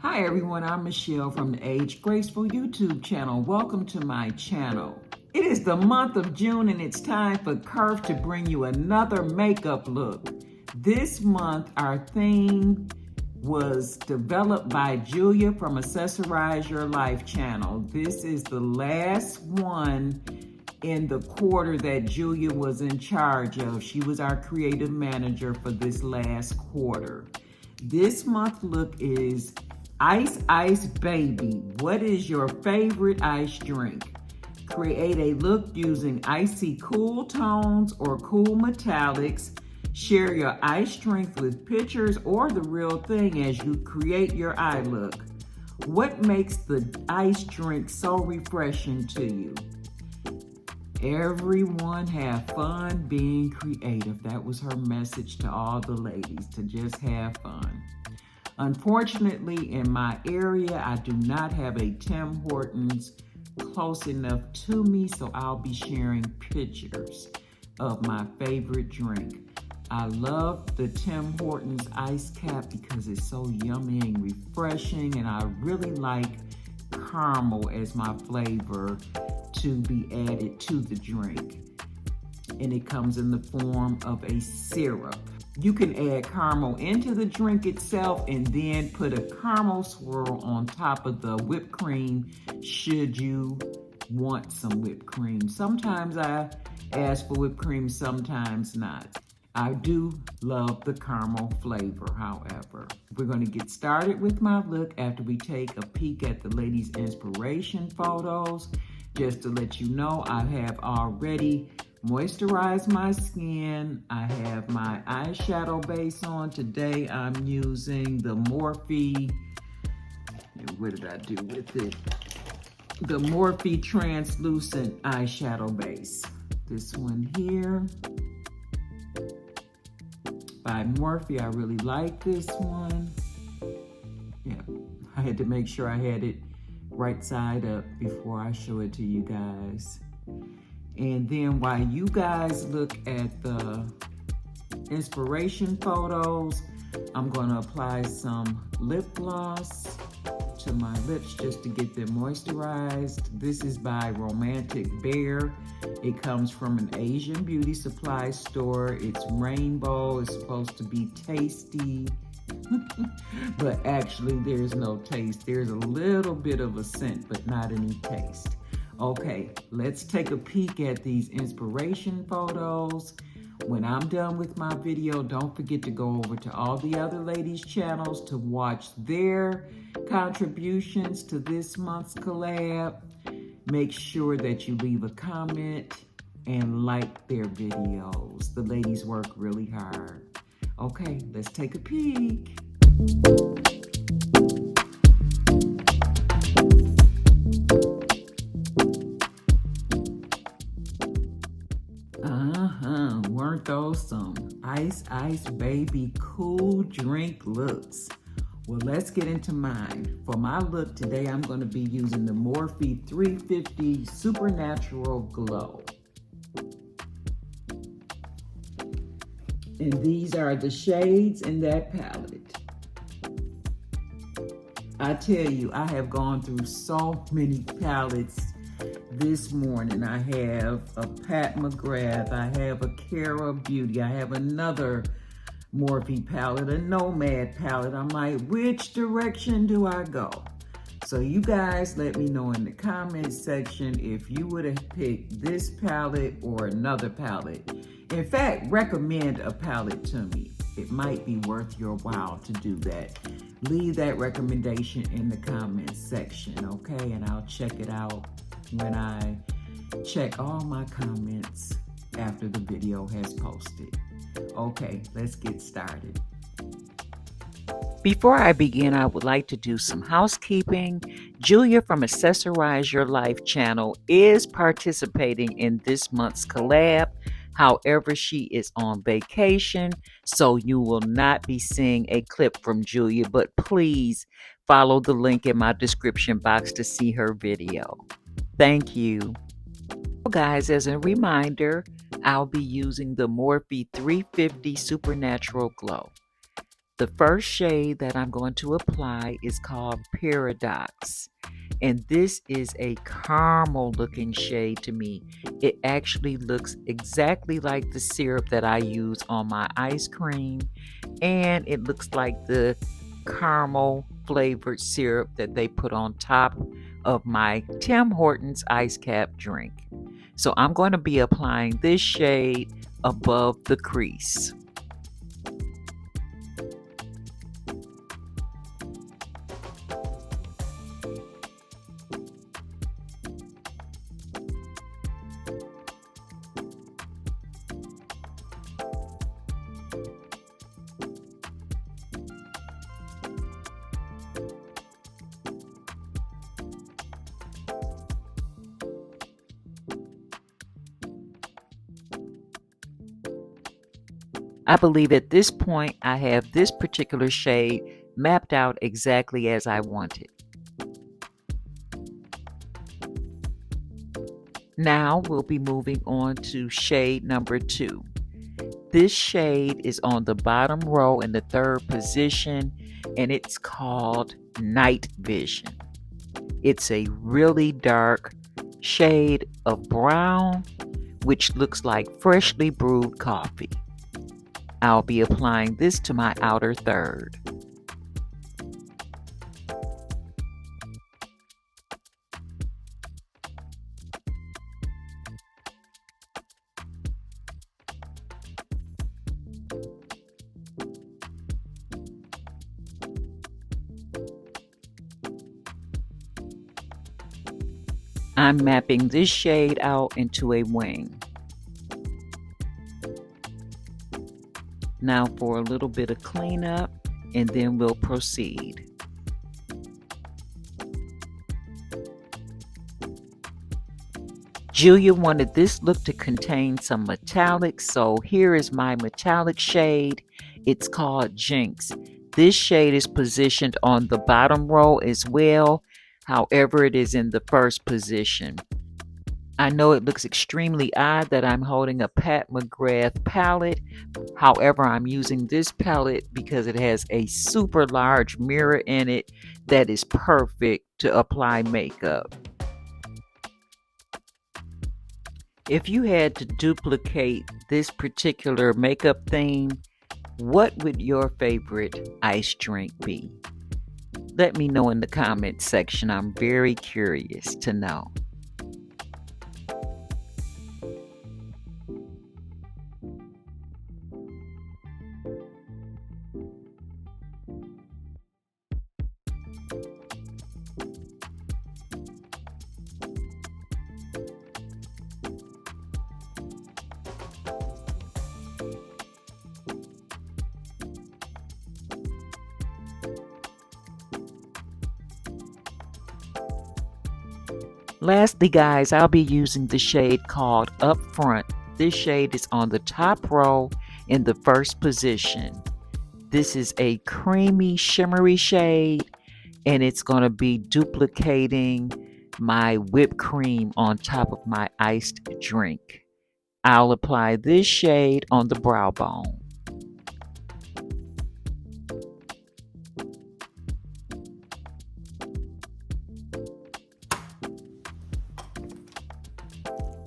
Hi everyone, I'm Michelle from the Age Graceful YouTube channel. Welcome to my channel. It is the month of June and it's time for Curve to bring you another makeup look. This month our theme was developed by Julia from Accessorize Your Life channel. This is the last one in the quarter that Julia was in charge of. She was our creative manager for this last quarter. This month look is Ice Ice Baby. What is your favorite ice drink? Create a look using icy cool tones or cool metallics. Share your ice drink with pictures or the real thing as you create your eye look. What makes the ice drink so refreshing to you? Everyone have fun being creative. That was her message to all the ladies, to just have fun. Unfortunately, in my area, I do not have a Tim Hortons close enough to me, so I'll be sharing pictures of my favorite drink. I love the Tim Hortons ice cap because it's so yummy and refreshing, and I really like caramel as my flavor to be added to the drink. And it comes in the form of a syrup. You can add caramel into the drink itself and then put a caramel swirl on top of the whipped cream should you want some whipped cream. Sometimes I ask for whipped cream, sometimes not. I do love the caramel flavor, however. We're going to get started with my look after we take a peek at the ladies' inspiration photos. Just to let you know, I have already moisturized my skin. I have my eyeshadow base on. Today I'm using the Morphe, what did I do with it? The Morphe translucent eyeshadow base. This one here by Morphe. I really like this one. Yeah, I had to make sure I had it right side up before I show it to you guys. And then while you guys look at the inspiration photos, I'm gonna apply some lip gloss to my lips just to get them moisturized. This is by Romantic Bear. It comes from an Asian beauty supply store. It's rainbow, it's supposed to be tasty. But actually there's no taste. There's a little bit of a scent, but not any taste. Okay, let's take a peek at these inspiration photos. When I'm done with my video, don't forget to go over to all the other ladies' channels to watch their contributions to this month's collab. Make sure that you leave a comment and like their videos. The ladies work really hard. Okay, let's take a peek. Weren't those some Ice Ice Baby cool drink looks? Well, let's get into mine. For my look today, I'm going to be using the Morphe 350 Supernatural Glow. And these are the shades in that palette. I tell you, I have gone through so many palettes this morning. I have a Pat McGrath, I have a Cara Beauty, I have another Morphe palette, a Nomad palette. I'm like, which direction do I go? So you guys let me know in the comments section if you would have picked this palette or another palette. In fact, recommend a palette to me. It might be worth your while to do that. Leave that recommendation in the comments section, okay? And I'll check it out when I check all my comments after the video has posted. Okay, let's get started. Before I begin, I would like to do some housekeeping. Julia from Accessorize Your Life channel is participating in this month's collab. However, she is on vacation, so you will not be seeing a clip from Julia, but please follow the link in my description box to see her video. Thank you. Guys, as a reminder, I'll be using the Morphe 350 Supernatural Glow. The first shade that I'm going to apply is called Paradox. And this is a caramel looking shade to me. It actually looks exactly like the syrup that I use on my ice cream. And it looks like the caramel flavored syrup that they put on top of my Tim Hortons ice cap drink. So I'm going to be applying this shade above the crease. I believe at this point I have this particular shade mapped out exactly as I want it. Now we'll be moving on to shade number 2. This shade is on the bottom row in the third position, and it's called Night Vision. It's a really dark shade of brown, which looks like freshly brewed coffee. I'll be applying this to my outer third. I'm mapping this shade out into a wing. Now for a little bit of cleanup, and then we'll proceed. Julia wanted this look to contain some metallics, so here is my metallic shade. It's called Jinx. This shade is positioned on the bottom row as well. However, it is in the first position. I know it looks extremely odd that I'm holding a Pat McGrath palette. However, I'm using this palette because it has a super large mirror in it that is perfect to apply makeup. If you had to duplicate this particular makeup theme, what would your favorite ice drink be? Let me know in the comments section. I'm very curious to know. Lastly, guys, I'll be using the shade called Upfront. This shade is on the top row in the first position. This is a creamy, shimmery shade, and it's going to be duplicating my whipped cream on top of my iced drink. I'll apply this shade on the brow bone.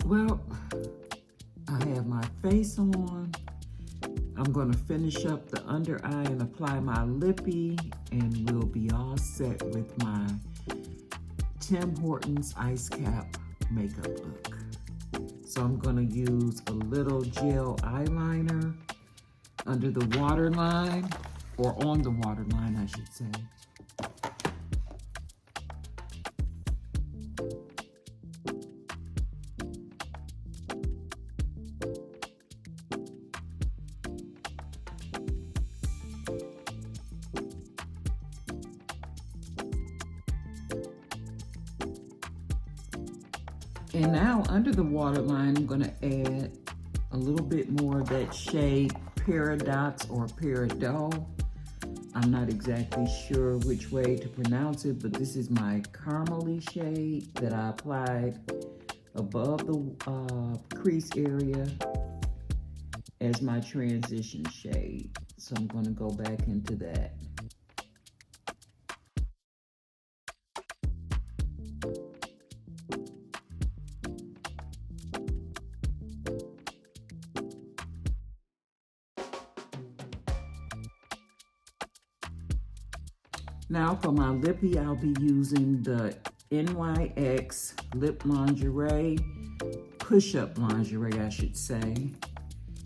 Well, I have my face on. I'm going to finish up the under eye and apply my lippy, and we'll be all set with my Tim Hortons Ice Cap makeup look. So I'm going to use a little gel eyeliner under the waterline, or on the waterline, I should say. And now under the waterline, I'm gonna add a little bit more of that shade Paradox or Peridot. I'm not exactly sure which way to pronounce it, but this is my caramely shade that I applied above the crease area as my transition shade. So I'm going to go back into that. Now for my lippy, I'll be using the NYX Lip Lingerie, push-up lingerie, I should say.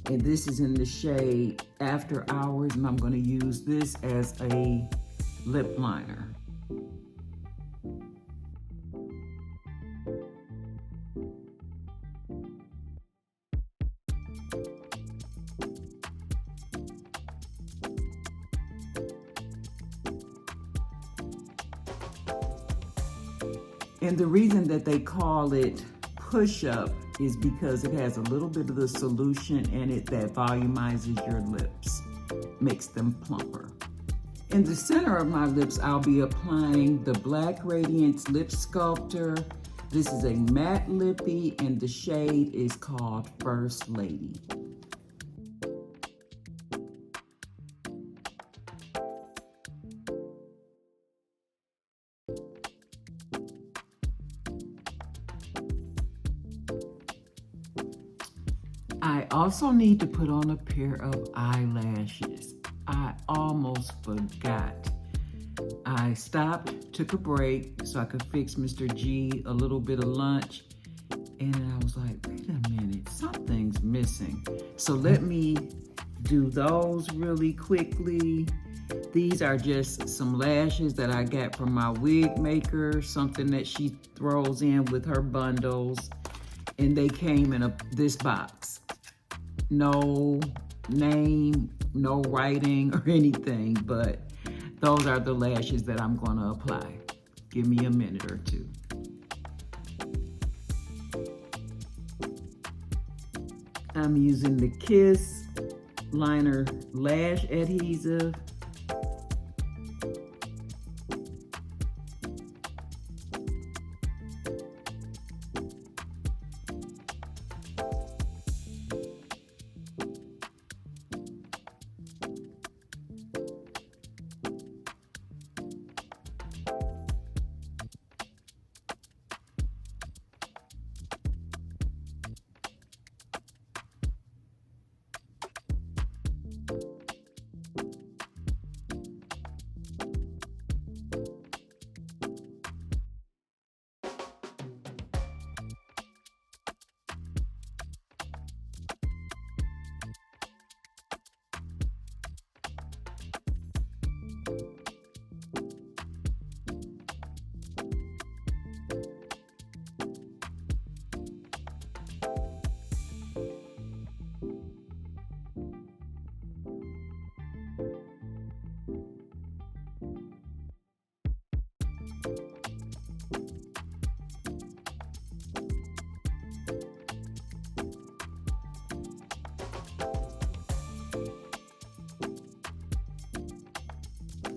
And this is in the shade After Hours, and I'm going to use this as a lip liner. And the reason that they call it push-up is because it has a little bit of the solution in it that volumizes your lips, makes them plumper. In the center of my lips, I'll be applying the Black Radiance Lip Sculptor. This is a matte lippy, and the shade is called First Lady. I also need to put on a pair of eyelashes. I almost forgot. I stopped, took a break so I could fix Mr. G a little bit of lunch, and I was like, wait a minute, something's missing. So let me do those really quickly. These are just some lashes that I got from my wig maker, something that she throws in with her bundles, and they came in this box. No name, no writing or anything, but those are the lashes that I'm going to apply. Give me a minute or two. I'm using the Kiss Liner Lash Adhesive.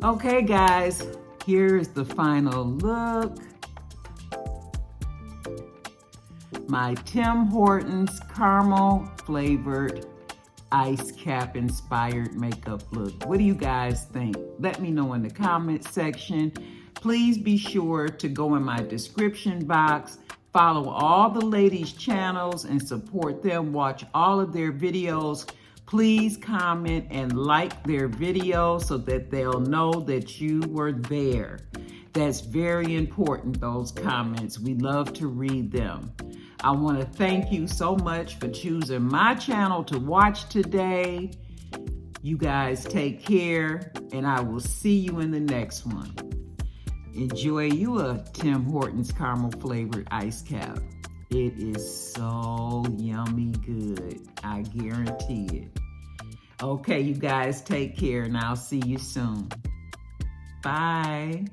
Okay guys, here is the final look. My Tim Hortons caramel flavored ice cap inspired makeup look. What do you guys think? Let me know in the comment section. Please be sure to go in my description box, follow all the ladies' channels and support them. Watch all of their videos. Please comment and like their video so that they'll know that you were there. That's very important, those comments. We love to read them. I want to thank you so much for choosing my channel to watch today. You guys take care, and I will see you in the next one. Enjoy you a Tim Hortons caramel flavored ice cap. It is so yummy good. I guarantee it. Okay, you guys take care, and I'll see you soon. Bye.